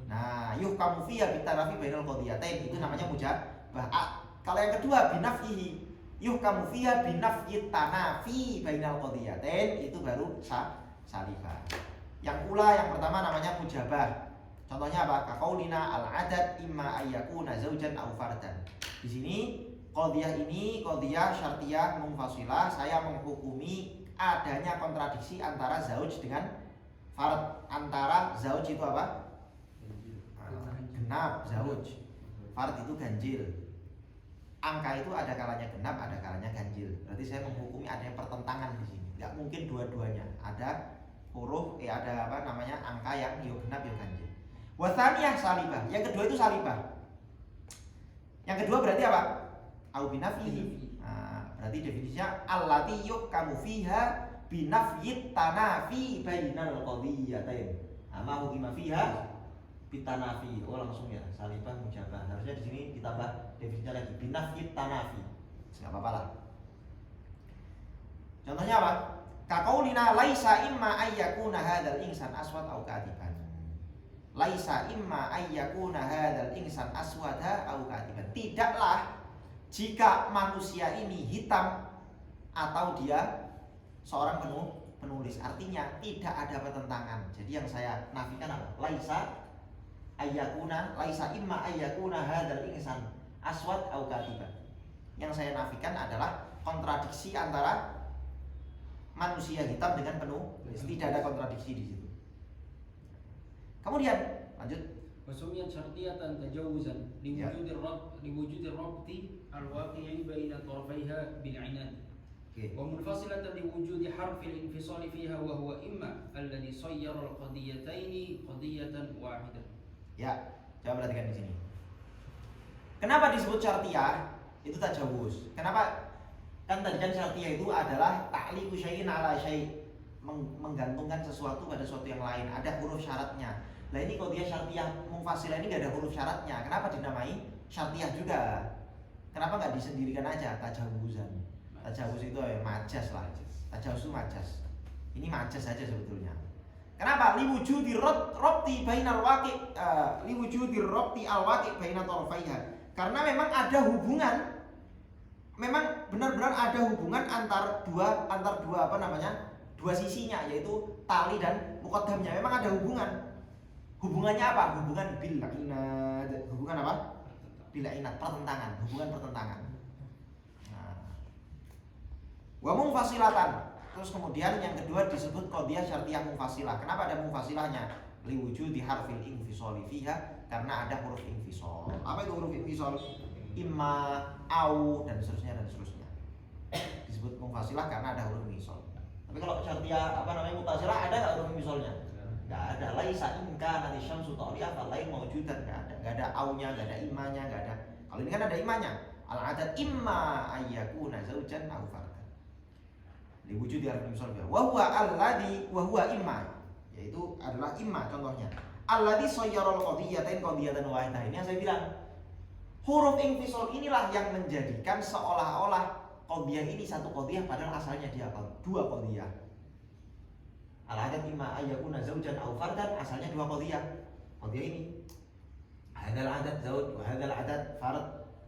Nah, yuhkamu fiha bitanafi bainal qadhiyatain, itu namanya mujabah. Kalau yang kedua binafihi, yuhkamu fiha binafyi tanafi bainal qadhiyatain, itu baru salibah. Yang ula yang pertama namanya mujabah. Contohnya apa? Kaqaulina al-adad imma ayyakuna zaujan aw fardan. Di sini qadhiyah ini qadhiyah syartiyah munfasilah, saya menghukumi adanya kontradiksi antara zauj dengan fard. Antara zauj itu apa? Genap, zauj. Fard itu ganjil. Angka itu ada kalanya genap, ada kalanya ganjil. Berarti saya menghukumi adanya pertentangan di sini. Tidak mungkin dua-duanya. Ada huruf, ada apa namanya, angka yang yo genap yo ganjil. Wasaniyah salibah. Yang kedua itu salibah. Yang kedua berarti apa? Au binafihi. Nah, berarti definisinya allati yuhkamu fiha binafyi tanafi bainal qadhiyatain. Ma hukima fiha bitanafi. Oh langsung ya, salibah mujabah. Harusnya di sini ditambah definisinya lagi binafyi tanafi. Enggak apa-apa lah. Contohnya apa? Kaqaulina laisa imma ayyakuna hadzal insan aswad au katiban. laisa imma ayyakuna hadzal insan aswada au katiban. Tidaklah jika manusia ini hitam atau dia seorang penulis. Artinya tidak ada pertentangan. Jadi yang saya nafikan apa? Laisa imma ayyakuna hadzal insan aswad au katiban. Yang saya nafikan adalah kontradiksi antara manusia hitam dengan penulis. Tidak ada kontradiksi di situ. Kemudian lanjut. وسميت شرطية تجوزا لوجود الربط الواقعي بين طرفيها بالعناد ومنفصلة لوجود حرف الانفصال فيها وهو إما الذي صير القضيتين قضية واحدة. Ya, coba perhatikan di sini. Kenapa disebut syartiyah? Itu tajawuz. Kenapa? Kan tadi kan syartiyah itu adalah ta'liqu syai'in ala syai', menggantungkan sesuatu pada sesuatu yang lain, ada huruf syaratnya. Nah ini qadhiyah syartiyah munfasilah ini nggak ada huruf syaratnya. Kenapa dinamai syartiyah juga? Kenapa nggak disendirikan aja tajawuzan? Tajawuz itu ya majas lah. Tajawuz itu majas. Ini majas saja sebetulnya. Kenapa? Liwujudi rabti bainal waqi' liwujudi rabti al-waqi' baina tarafaiha. Karena memang ada hubungan, memang benar-benar ada hubungan antar dua dua sisinya, yaitu tali dan muqaddamnya. Memang ada hubungan. Hubungannya apa? Hubungan bil inad. Hubungan apa? Bil inad, pertentangan, hubungan pertentangan. Wa munfasilatan. Terus kemudian yang kedua disebut qadhiyah syartiyah munfasilah. Kenapa ada munfasilahnya? Liwujudi harfil infisali fiha, karena ada huruf infisal. Apa itu huruf infisal? Imma, au, dan seterusnya dan seterusnya. Disebut munfasilah karena ada huruf infisal. Tapi kalau syartiyah mutasilah ada enggak huruf infisalnya? Enggak ada. Laisa inka nanti syamsu ta'liya fal lain maujudan, enggak ada. Enggak ada aunya, enggak ada imanya, enggak ada. Kalau ini kan ada imanya. Al-adad imma ayyakuna zaujan au fardan. Liwujudi harf infisal fiha. Wa huwa imma, yaitu adalah imma contohnya. Alladzi sayyaral qadiyatain qadiyatan wahidah. Ini yang saya bilang. Huruf infisal inilah yang menjadikan seolah-olah qadiyah ini satu qadiyah padahal asalnya dia dua qadiyah. Al-adad imma ayyakuna zaujan aw fardan, asalnya dua qadiyah. Qadiyah ini hadzal adad zauj wa hadzal adad fard.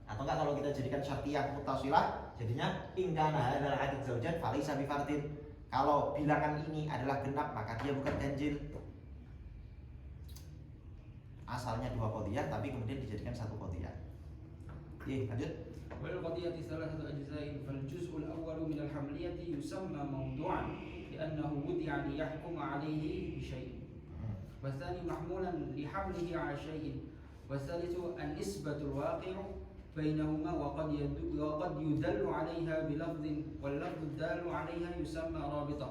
Atau enggak kalau kita jadikan syartiyah muttasilah jadinya in kana hadzal adad zaujan falaysa bi fardin. Kalau bilangan ini adalah genap maka dia bukan ganjil. Asalnya dua qadiyah tapi kemudian dijadikan satu qadiyah. Oke, lanjut. والقضية ثلاثة أجزاء فالجزء الأول من الحملية يسمى موضوعا لأنه وضع ليحكم عليه بشيء والثاني محمولا لحمله على شيء والثالث النسبة الواقع بينهما وقد يدل عليها بلفظ واللفظ الدال عليها يسمى رابطة.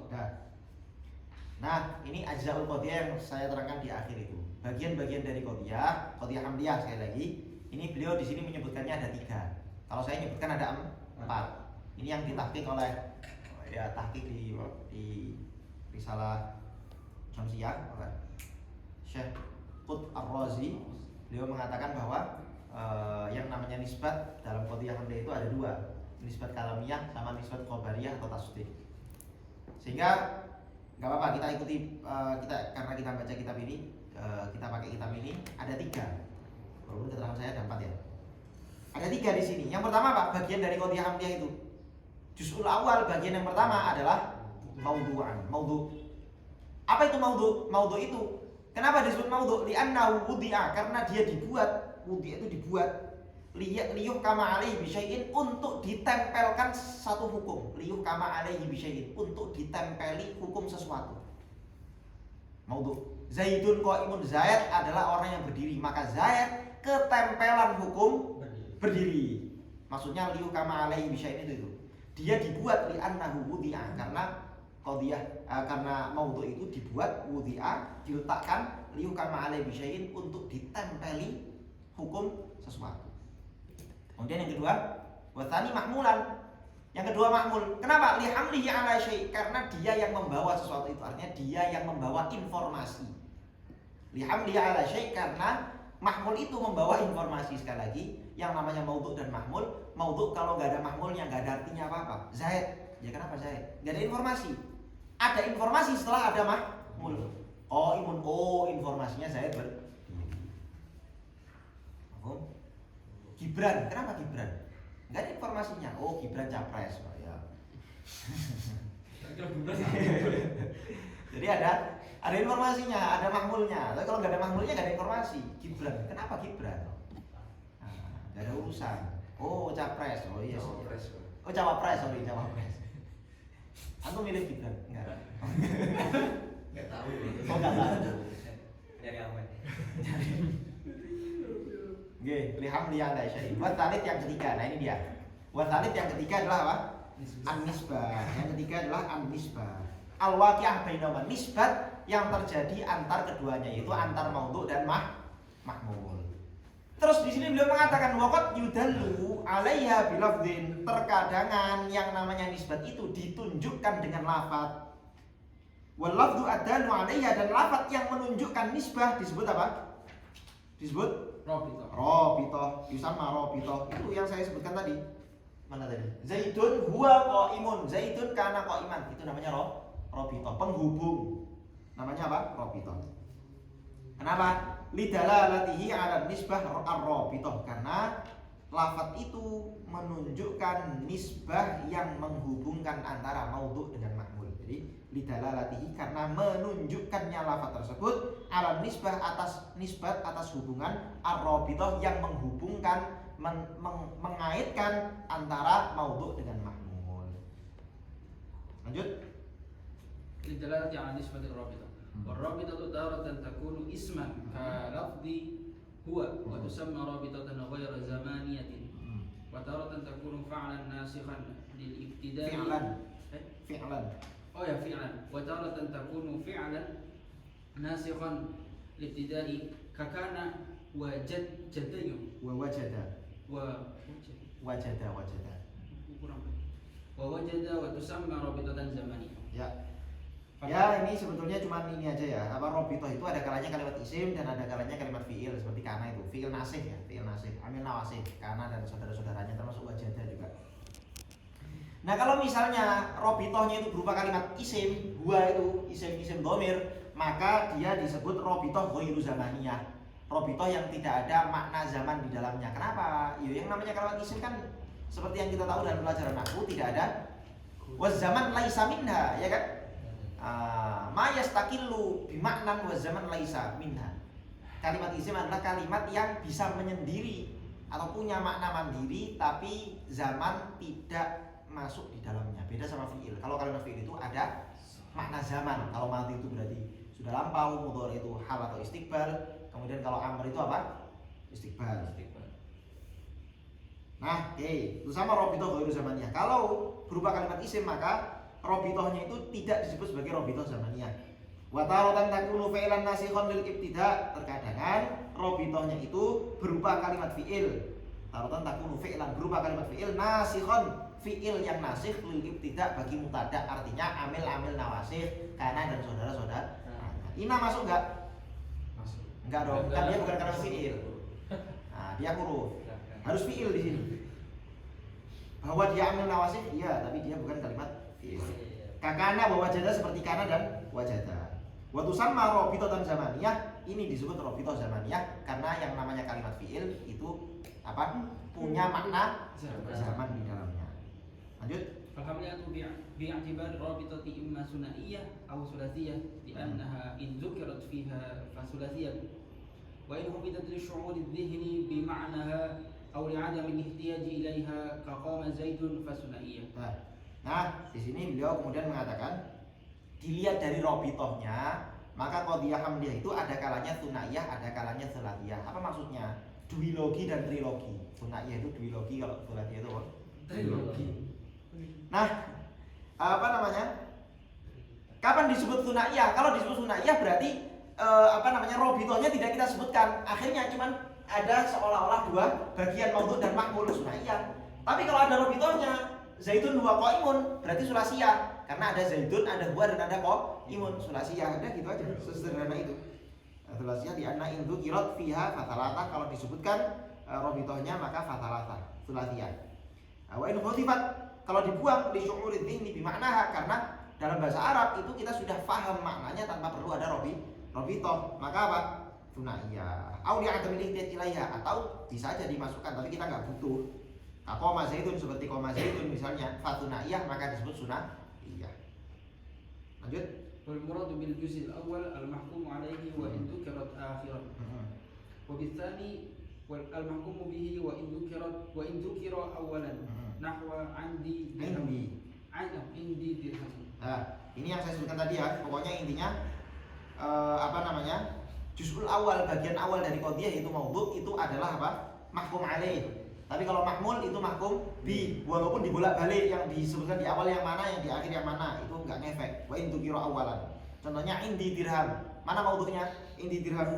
Nah, ini ajzaul qadiyah yang saya terangkan di akhir itu. Bagian-bagian dari qadiyah hamliyah sekali lagi. Ini beliau di sini menyebutkannya ada 3. Kalau saya menyebutkan ada 4. Ini yang ditahqiq oleh tahqiq di risalah Syamsiyah oleh Syekh Qut Ar-Razi. Beliau mengatakan bahwa yang namanya nisbat dalam qadiyah hamliyah itu ada 2. Nisbat kalamiyah sama nisbat khobariyah atau tasdih. Sehingga nggak apa-apa kita ikuti karena kita baca kitab ini, kita pakai kitab ini ada 3. Walaupun keterangan saya ada 4 ya. Ada 3 di sini. Yang pertama apa? Bagian dari qadiyah hamliyah itu. Juz'ul awal bagian yang pertama adalah maudhu'an. Maudhu'. Apa itu maudhu'? Maudhu' itu kenapa disebut maudhu'? Li'annahu wudi'a, karena dia dibuat. Wudi'a itu dibuat liyuh kama alaihi bisyai'in, untuk ditempelkan satu hukum. Liyuh kama alaihi bisyai'in, untuk ditempeli hukum sesuatu. Maudhu'. Zaidun qaimun, Zaid adalah orang yang berdiri, maka Zaid ketempelan hukum berdiri. Maksudnya liu kama alaihi bisyai'in itu. Dia dibuat li annahu wudi'a, karena qadiyah karena maudhu' itu dibuat wudi'a, diletakkan liu kama alaihi bisyai'in, untuk ditempeli hukum sesuatu. Kemudian yang kedua, wa tsani mahmulan. Yang kedua mahmul. Kenapa? Li hamlihi ala syai', karena dia yang membawa sesuatu itu, artinya dia yang membawa informasi. Li hamlihi ala syai', karena mahmul itu membawa informasi. Sekali lagi, yang namanya maudhu' dan mahmul. Maudhu' kalau nggak ada mahmulnya nggak ada artinya apa-apa. Zaid, ya kenapa Zaid? Nggak ada informasi. Ada informasi setelah ada mahmul. Oh imun, oh informasinya Zaid Gibran, kenapa Gibran? Enggak ada informasinya. Oh, Gibran capres, oh, ya. Jadi ada informasinya, ada mahmulnya. Tapi kalau nggak ada mahmulnya nggak ada informasi. Gibran, kenapa Gibran? Nggak ada urusan. Oh, capres, oh iya. Cawapres. Oh, cawapres, sorry, cawapres. Aku milih Gibran, enggak. Nggak tahu. Oh, nggak tahu. Nyari aman. Oke, liham liang guys. Buat talit yang ketiga. Nah, ini dia. Buat talit yang ketiga adalah apa? An-nisbah. Yang ketiga adalah an-nisbah. Al-waqi'ah bainahuma, nisbat yang terjadi antar keduanya, yaitu antar maudhu dan mahmul. Terus di sini beliau mengatakan waqad yudallu 'alaiha bilafdhin. Terkadangan yang namanya nisbat itu ditunjukkan dengan lafaz. Wal lafdhu adallu 'alaiha, dan lafaz yang menunjukkan nisbah disebut apa? Disebut rabithah. Yusamma rabithah. Itu yang saya sebutkan tadi. Mana tadi? Zaidun huwa qaimun. Zaidun kana qaiman. Itu namanya rabithah, penghubung. Namanya apa? Rabithah. Kenapa? Lidalalatihi 'ala nisbah ar-rabithah, karena lafaz itu menunjukkan nisbah yang menghubungkan antara maudhu dengan mahmul. Jadi lidalalatihi, karena menunjukkannya lafaz tersebut, 'ala nisbah, atas nisbat, atas hubungan ar-rabithah yang menghubungkan, mengaitkan antara maudhu dengan mahmul. Lanjut. للدلالة على نسبة الرابطة والرابطة تارة تكون اسما كلفظ هو وتسمى رابطة غير زمانية وتارة تكون فعلا ناسخا للابتداء فعلا فعلا وتارة تكون فعلا ناسخا للابتداء ككان وجدي ووجد وتسمى رابطة زمانية. Ya, ini sebetulnya cuma ini aja ya. Apa rabithah itu ada kalanya kalimat isim dan ada kalanya kalimat fiil, seperti kana itu. Fiil nasih ya, fiil nasih. Amil nawasih, kana dan saudara-saudaranya termasuk wajada juga. Nah, kalau misalnya rabithahnya itu berupa kalimat isim, huwa itu isim dhamir, maka dia disebut rabithah ghairu zamaniyah. Rabithah yang tidak ada makna zaman di dalamnya. Kenapa? Ya, yang namanya kalimat isim kan seperti yang kita tahu dalam pelajaran nahwu tidak ada waz zaman laisa minha, ya kan? Ma yastakillu bimaknan wa zaman laisa minha. Kalimat isim adalah kalimat yang bisa menyendiri atau punya makna mandiri tapi zaman tidak masuk di dalamnya. Beda sama fiil. Kalau kalimat fiil itu ada makna zaman. Kalau madhi itu berarti sudah lampau, mudhari itu hal atau istiqbal. Kemudian kalau amr itu apa? Istiqbal. Nah, itu sama rabithah ghairu zamaniyah. Kalau berupa kalimat isim maka rabithahnya itu tidak disebut sebagai rabithah zamaniyah. Wa taratan takunu fi'lan nasikhan lil ibtida'. Terkadang rabithahnya itu berupa kalimat fi'il. Taratan takunu fi'lan, berupa kalimat fi'il nasikhan, fi'il yang nasikh lil ibtida' bagi mubtada', artinya amil nawasih, kana dan saudara-saudara. Ina masuk enggak? Masuk. Enggak dong, kan dia bukan kalimat fi'il. Nah, dia huruf. Harus fi'il di sini. Bahwa dia amil nawasih, iya, tapi dia bukan kalimat kakana wa wajada, seperti kana dan wajada. Wa tusamma rabithatan zamaniyah, ini disebut rabithah zamaniyah karena yang namanya kalimat fi'il itu apa? Punya makna zaman di dalamnya. Lanjut. فالحملية باعتبار الرابطة إما ثنائية أو ثلاثية لأنها إن ذكرت فيها فثلاثية وإن حملت للشعور الذهني بمعناها أو لعدم الاحتياج إليها كقام زيد فثنائية. Nah, di sini beliau kemudian mengatakan dilihat dari rabithahnya, maka qadhiyah hamliyah itu ada kalanya tsunaiyah, ada kalanya thalathiyah. Apa maksudnya? Duilogi dan trilogi. Tsunaiyah itu duilogi, kalau thalathiyah itu apa? Trilogi. Nah, apa namanya? Kapan disebut tsunaiyah? Kalau disebut tsunaiyah berarti rabithahnya tidak kita sebutkan. Akhirnya cuman ada seolah-olah dua bagian maudhu dan mahmul, tsunaiyah. Tapi kalau ada rabithahnya Zaidun huwa qaimun, berarti sulasiyah. Karena ada Zaidun, ada huwa dan ada qaimun, sulasiyah. Udah gitu aja, sesederhana itu. Sulasiyah di anna in dzukirat fiha fathalatah, kalau disebutkan rabithahnya maka fathalatah, sulasiyah. Wa in khutifat, kalau dibuang li syu'urid dhihni bi ma'naha, karena dalam bahasa Arab itu kita sudah paham maknanya tanpa perlu ada rabithah. Maka apa? Thunaiyah. Au li'adamil ihtiyaj ilaiha, atau bisa aja dimasukkan tapi kita nggak butuh. Qoma zaidun, seperti qoma zaidun misalnya, fa thunaiyah maka disebut sunaiyah. Lanjut. والمراد بالجزء الأول المحكوم عليه وإن ذكرت آخرا وبالثاني المحكوم به وإن ذكر أولا نحو عندي درهم عندي درهم. Nah, ini yang saya sebutkan tadi ya. Pokoknya intinya juz'ul awal, bagian awal dari qadhiyah itu maudhu, itu adalah apa? Mahkum alaih. Tapi kalau mahmul itu mahkum bi, walaupun dibolak-balik yang disebutkan di awal yang mana, yang di akhir yang mana, itu enggak ngefek. Wa in dzukira awalan. Contohnya indi dirham. Mana maudhunya? Indi dirham.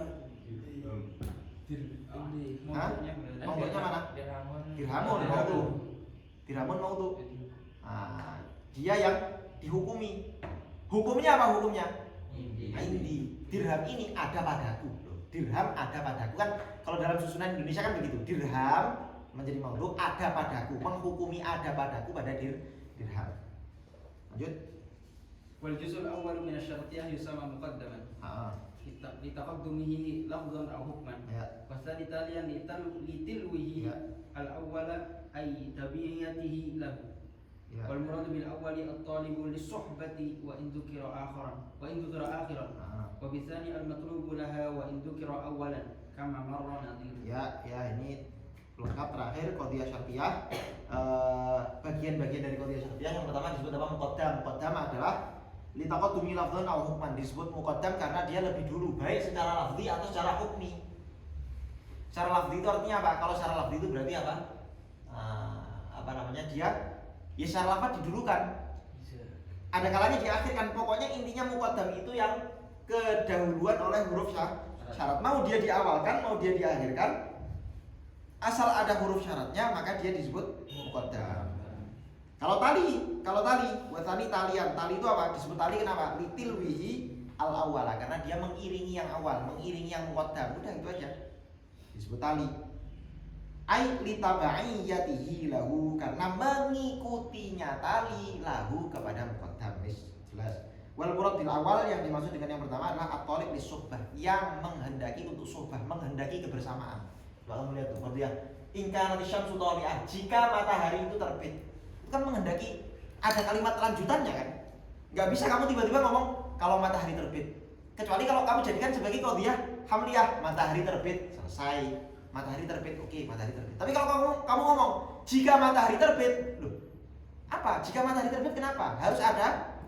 Maudhunya mana? Dirhamun maudhu. Dirhamun maudhu. Nah, dia yang dihukumi. Hukumnya apa hukumnya? Indi. Dirham ini ada padaku. Dirham ada padaku, kan kalau dalam susunan Indonesia kan begitu. Dirham menjadi maudhu, ada padaku, menghukumi ada padaku pada dirham. Lanjut. Wal juz'ul awwal min asy-syartiyah yusamma muqaddaman. Litaqaddumihi lafdhan aw hukman. Wa tsani taliyan litilwihi al-awwala ay tabi'iyatihi lahu. Wal murad bil awwali at-talibu lis-suhbati wa in dzukira akhiran. Wa bitsani al-matlubu laha wa in dzukira awwalan kama marra nadhir. Ya, ini lengkap. Terakhir qadhiyah syartiyah, bagian-bagian dari qadhiyah syartiyah. Yang pertama disebut apa? Muqaddam. Muqaddam adalah litaqaddumi lafdhan aw hukman. Disebut muqaddam karena dia lebih dulu, baik secara lafzi atau secara hukmi. Secara lafzi itu artinya apa? Kalau secara lafzi itu berarti apa? Dia ya secara lafaz didulukan. Ada kalanya diakhirkan. Pokoknya intinya muqaddam itu yang kedahuluan oleh huruf syarat. Mau dia diawalkan, mau dia diakhirkan, asal ada huruf syaratnya maka dia disebut muqaddam. Kalau tali, watani talian. Tali itu apa? Disebut tali kenapa? Litilwihi al-awwala, karena dia mengiringi yang awal, mengiringi yang muqaddam. Udah itu aja. Disebut tali. Ai litaba'iyatihi lahu, karena mengikutinya tali lahu kepada muqaddam. Jelas. Wal murad bil awal, yang dimaksud dengan yang pertama adalah at-talib lis-suhbah, yang menghendaki untuk suhbah, menghendaki kebersamaan. Kalau melihat tuh dia ingkana syamsu thali'ah, jika matahari itu terbit. Itu kan menghendaki, ada kalimat lanjutannya kan. Enggak bisa kamu tiba-tiba ngomong kalau matahari terbit. Kecuali kalau kamu jadikan sebagai qadhiyah hamliyah, matahari terbit, selesai. Matahari terbit, oke, matahari terbit. Tapi kalau kamu ngomong jika matahari terbit, loh, apa? Jika matahari terbit kenapa? Harus ada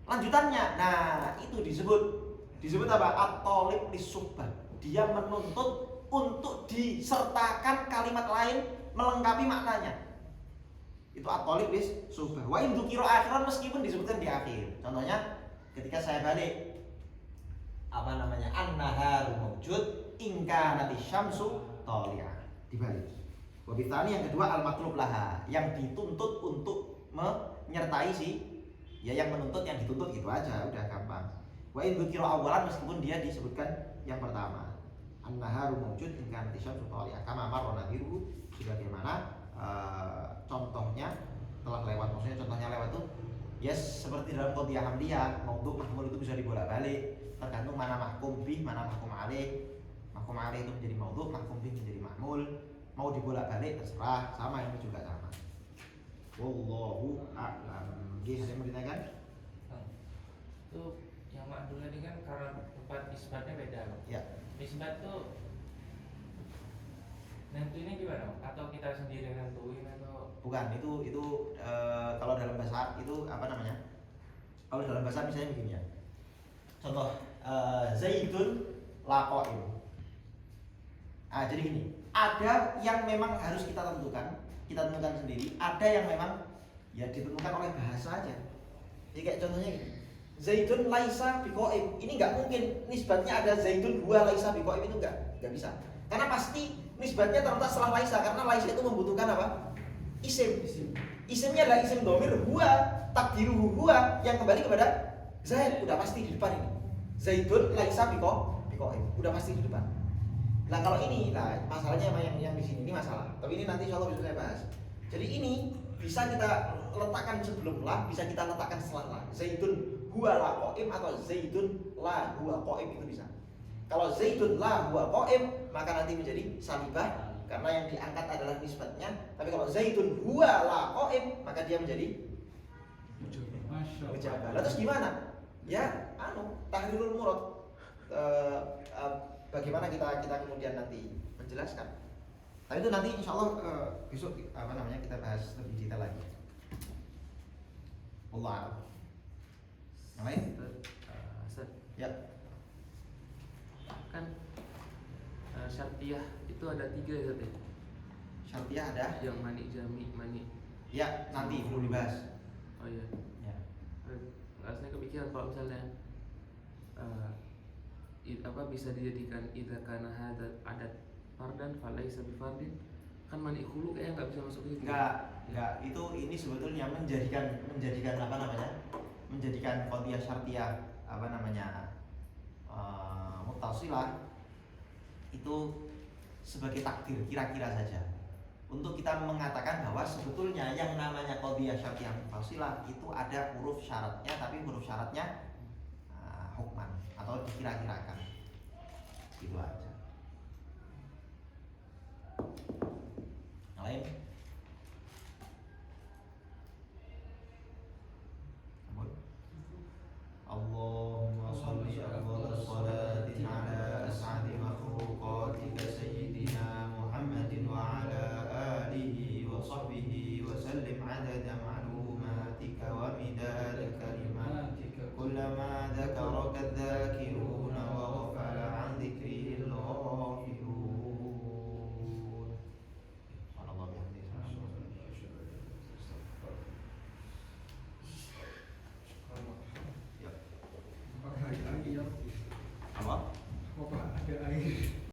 lanjutannya. Nah, itu disebut apa? At-talib lis-suhbah. Dia menuntut untuk disertakan kalimat lain melengkapi maknanya. Itu at-talib lis-suhbah. Wa in dzukira akhiran, meskipun disebutkan di akhir. Contohnya ketika saya balik an-naharu mawjud in kanati syamsu thali'ah, dibalik. Wa bitsani, yang kedua al-matlub laha, yang dituntut untuk menyertai yang menuntut, yang dituntut, gitu aja, udah gampang. Wa in dzukira awalan, meskipun dia disebutkan yang pertama. An-naharu mawjud in kanati syamsu thali'ah kama marra nadhiru, sebagaimana contohnya telah lewat. Maksudnya contohnya lewat tuh yes, seperti dalam qadhiyah hamliyah, maudhu mahmul itu bisa dibolak-balik, tergantung mana mahkum bih, mana mahkum alaih. Mahkum alaih itu menjadi maudhu, mahkum bih menjadi mahmul. Mau dibolak-balik terserah, sama ini juga sama. Wallahu a'lam. Ada yang mau ditanyakan? Itu yang makdul tadi kan karena tempat isbatnya beda. Ya. Isbat tuh nentuinnya gimana? Atau kita sendiri nentuin atau? Bukan, itu kalau dalam bahasa itu apa namanya? Kalau dalam bahasa misalnya begini ya. Contoh, Zaidun laqa'im. Jadi gini, ada yang memang harus kita tentukan sendiri, ada yang memang ya ditentukan oleh bahasa aja. Jadi kayak contohnya gini, Zaidun laisa biqa'im. Ini nggak mungkin nisbatnya ada Zaidun huwa laisa biqa'im, itu nggak bisa. Karena pasti nisbatnya terletak setelah laisa, karena laisa itu membutuhkan apa? Isim. Isimnya adalah isim dhamir huwa, takdiruhu huwa, yang kembali kepada Zaid. Udah pasti di depan ini. Zaidun laisa biqa'im, udah pasti di depan. Nah kalau ini, masalahnya yang di sini ini masalah. Tapi ini nanti insyaallah bisa saya bahas. Jadi ini bisa kita letakkan sebelum la, bisa kita letakkan setelah la. Zaidun huwa la qa'im atau Zaidun la huwa qa'im, itu bisa. Kalau Zaidun la huwa qa'im, maka nanti menjadi salibah karena yang diangkat adalah nisbatnya. Tapi kalau Zaidun huwa la qa'im, maka dia menjadi Masya mujabah. Allah. Lah terus gimana? Ya, tahrirul murad. Bagaimana kita kemudian nanti menjelaskan. Tapi itu nanti insya Allah besok kita bahas lebih detail lagi. Allah. Yang lain? Ustaz, Ya. kan syartiyah itu ada 3 ya Ustaz ya? Syartiyah ada? Yang mani jami mani. Ya, nanti belum dibahas. Oh iya. Ya. Saya kepikiran kalau misalnya bisa dijadikan idza kana hadzal adat fardan falaisa bi fardin, kan mani khulu kayaknya nggak bisa masuk ke situ. Enggak, itu ini sebetulnya menjadikan menjadikan qadhiyah syartiyah muttasilah itu sebagai takdir kira-kira saja. Untuk kita mengatakan bahwa sebetulnya yang namanya qadhiyah syartiyah muttasilah itu ada huruf syaratnya, tapi huruf syaratnya hukman atau dikira-kirakan. Gitu aja.